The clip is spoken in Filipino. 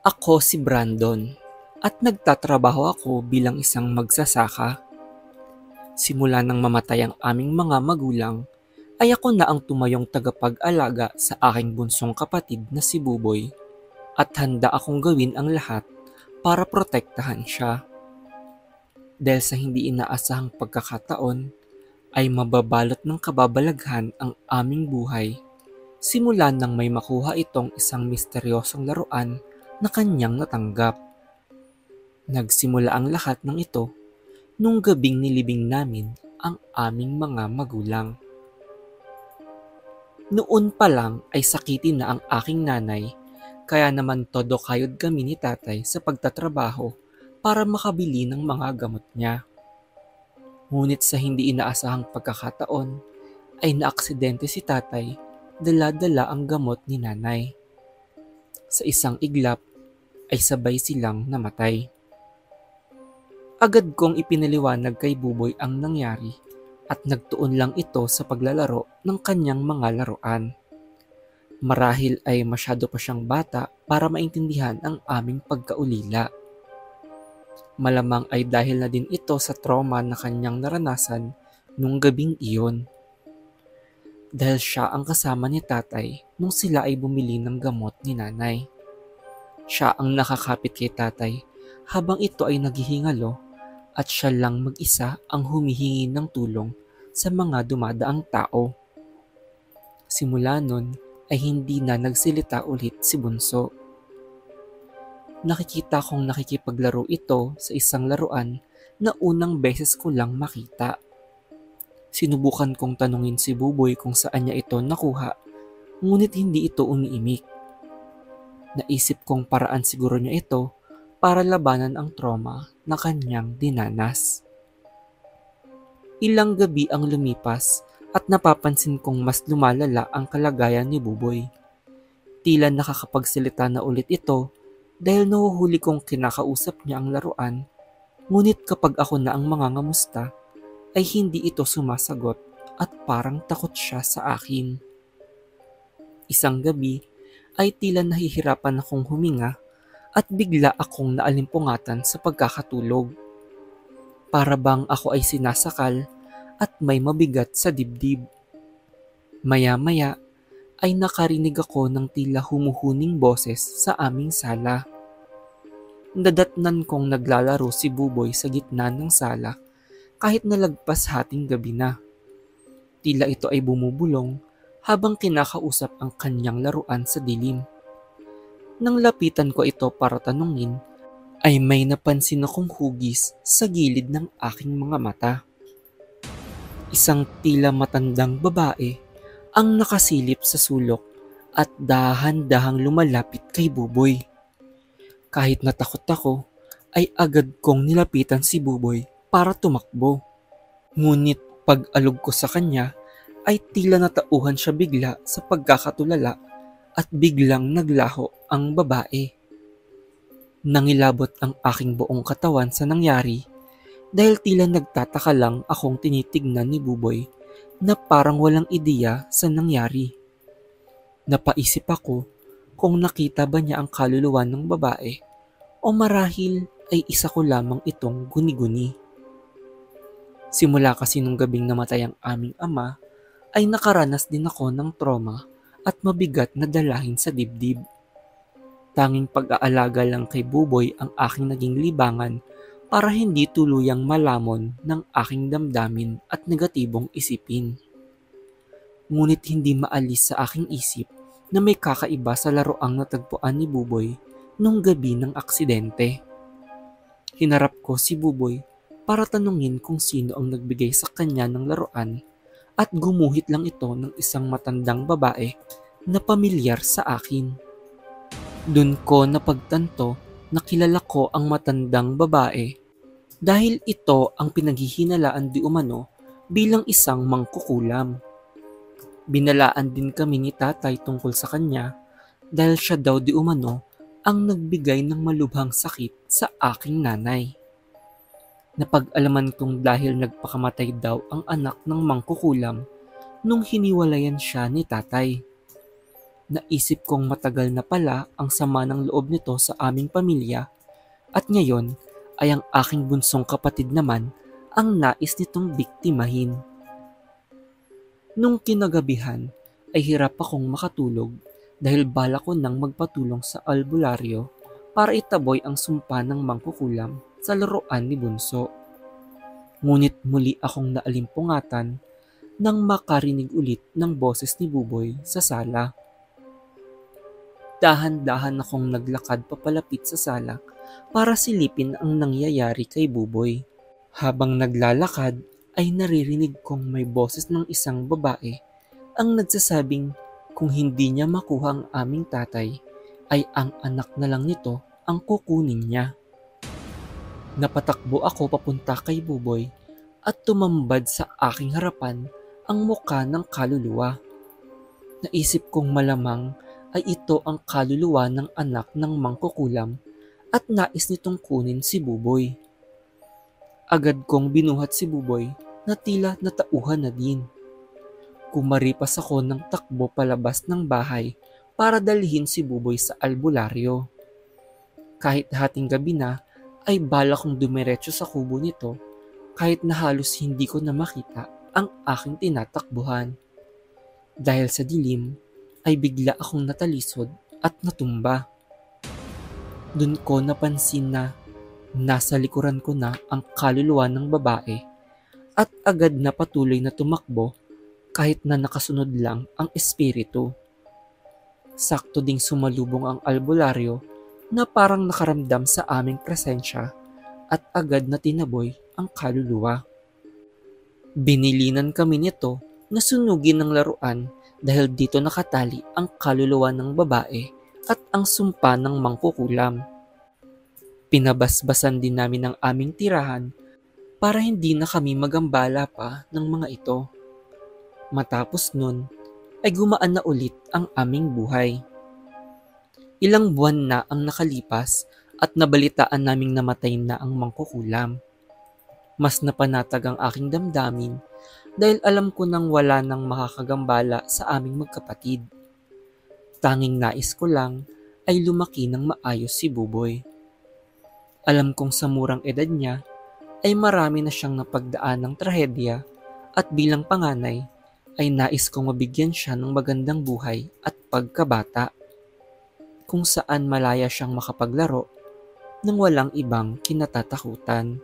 Ako si Brandon at nagtatrabaho ako bilang isang magsasaka. Simula nang mamatay ang aming mga magulang, ay ako na ang tumayong tagapag-alaga sa aking bunsong kapatid na si Buboy at handa akong gawin ang lahat para protektahan siya. Dahil sa hindi inaasahang pagkakataon, ay mababalot ng kababalaghan ang aming buhay simula nang may makuha itong isang misteryosong laruan na kanyang natanggap. Nagsimula ang lahat ng ito nung gabing nilibing namin ang aming mga magulang. Noon pa lang ay sakitin na ang aking nanay, kaya naman todo kayod kami ni tatay sa pagtatrabaho para makabili ng mga gamot niya. Ngunit sa hindi inaasahang pagkakataon ay naaksidente si tatay, dala-dala ang gamot ni nanay. Sa isang iglap ay sabay silang namatay. Agad kong ipinaliwanag kay Buboy ang nangyari at nagtuon lang ito sa paglalaro ng kanyang mga laruan. Marahil ay masyado pa siyang bata para maintindihan ang aming pagkaulila. Malamang ay dahil na din ito sa trauma na kanyang naranasan nung gabing iyon. Dahil siya ang kasama ni tatay nung sila ay bumili ng gamot ni nanay. Siya ang nakakapit kay tatay habang ito ay naghihingalo at siya lang mag-isa ang humihingi ng tulong sa mga dumadaang tao. Simula nun ay hindi na nagsilita ulit si Bunso. Nakikita kong nakikipaglaro ito sa isang laruan na unang beses ko lang makita. Sinubukan kong tanungin si Buboy kung saan niya ito nakuha, ngunit hindi ito umiimik. Naisip kong paraan siguro niya ito para labanan ang trauma na kanyang dinanas. Ilang gabi ang lumipas at napapansin kong mas lumalala ang kalagayan ni Buboy. Tila nakakapagsalita na ulit ito dahil nahuhuli kong kinakausap niya ang laruan, ngunit kapag ako na ang mangangamusta ay hindi ito sumasagot at parang takot siya sa akin. Isang gabi ay tila nahihirapan akong huminga at bigla akong naalimpungatan sa pagkakatulog. Para bang ako ay sinasakal at may mabigat sa dibdib. Maya-maya ay nakarinig ako ng tila humuhuning boses sa aming sala. Nadatnan kong naglalaro si Buboy sa gitna ng sala kahit nalagpas hating gabi na. Tila ito ay bumubulong habang kinakausap ang kanyang laruan sa dilim. Nang lapitan ko ito para tanungin, ay may napansin akong hugis sa gilid ng aking mga mata. Isang tila matandang babae ang nakasilip sa sulok at dahan-dahang lumalapit kay Buboy. Kahit natakot ako, ay agad kong nilapitan si Buboy para tumakbo. Ngunit pag-alog ko sa kanya, ay tila natauhan siya bigla sa pagkakatulala at biglang naglaho ang babae. Nangilabot ang aking buong katawan sa nangyari dahil tila nagtataka lang akong tinitignan ni Buboy na parang walang ideya sa nangyari. Napaisip ako kung nakita ba niya ang kaluluwa ng babae o marahil ay isa ko lamang itong guni-guni. Simula kasi nung gabing namatay ang aming ama, ay nakaranas din ako ng trauma at mabigat na dalahin sa dibdib. Tanging pag-aalaga lang kay Buboy ang aking naging libangan para hindi tuluyang malamon ng aking damdamin at negatibong isipin. Ngunit hindi maalis sa aking isip na may kakaiba sa laruang natagpuan ni Buboy nung gabi ng aksidente. Hinarap ko si Buboy para tanungin kung sino ang nagbigay sa kanya ng laruan at gumuhit lang ito ng isang matandang babae na pamilyar sa akin. Dun ko napagtanto na kilala ko ang matandang babae dahil ito ang pinaghihinalaan di umano bilang isang mangkukulam. Binalaan din kami ni tatay tungkol sa kanya dahil siya daw di umano ang nagbigay ng malubhang sakit sa aking nanay. Napag-alaman kong dahil nagpakamatay daw ang anak ng mangkukulam, nung hiniwalayan siya ni tatay. Naisip kong matagal na pala ang sama ng loob nito sa aming pamilya at ngayon ay ang aking bunsong kapatid naman ang nais nitong biktimahin. Nung kinagabihan ay hirap akong makatulog dahil bala ko nang magpatulong sa albularyo para itaboy ang sumpa ng mangkukulam sa laruan ni Bunso. Ngunit muli akong naalimpungatan nang makarinig ulit ng boses ni Buboy sa sala. Dahan-dahan akong naglakad papalapit sa sala para silipin ang nangyayari kay Buboy. Habang naglalakad ay naririnig kong may boses ng isang babae ang nagsasabing kung hindi niya makuha ang aming tatay ay ang anak na lang nito ang kukunin niya. Napatakbo ako papunta kay Buboy at tumambad sa aking harapan ang muka ng kaluluwa. Naisip kong malamang ay ito ang kaluluwa ng anak ng mangkukulam at nais nitong kunin si Buboy. Agad kong binuhat si Buboy na tila natauhan na din. Kumaripas ako ng takbo palabas ng bahay para dalhin si Buboy sa albularyo. Kahit hating gabi na ay bala kong dumiretso sa kubo nito kahit na halos hindi ko na makita ang aking tinatakbuhan. Dahil sa dilim ay bigla akong natalisod at natumba. Doon ko napansin na nasa likuran ko na ang kaluluwa ng babae at agad na patuloy na tumakbo kahit na nakasunod lang ang espiritu. Sakto ding sumalubong ang albularyo na parang nakaramdam sa aming presensya at agad na tinaboy ang kaluluwa. Binilinan kami nito na sunugin ng laruan dahil dito nakatali ang kaluluwa ng babae at ang sumpa ng mangkukulam. Pinabasbasan din namin ang aming tirahan para hindi na kami magambala pa ng mga ito. Matapos nun ay gumaan na ulit ang aming buhay. Ilang buwan na ang nakalipas at nabalitaan naming namatay na ang mangkukulam. Mas napanatag ang aking damdamin dahil alam ko nang wala nang makakagambala sa aming magkapatid. Tanging nais ko lang ay lumaki ng maayos si Buboy. Alam kong sa murang edad niya ay marami na siyang napagdaan ng trahedya at bilang panganay ay nais kong mabigyan siya ng magandang buhay at pagkabata kung saan malaya siyang makapaglaro nang walang ibang kinatatakutan.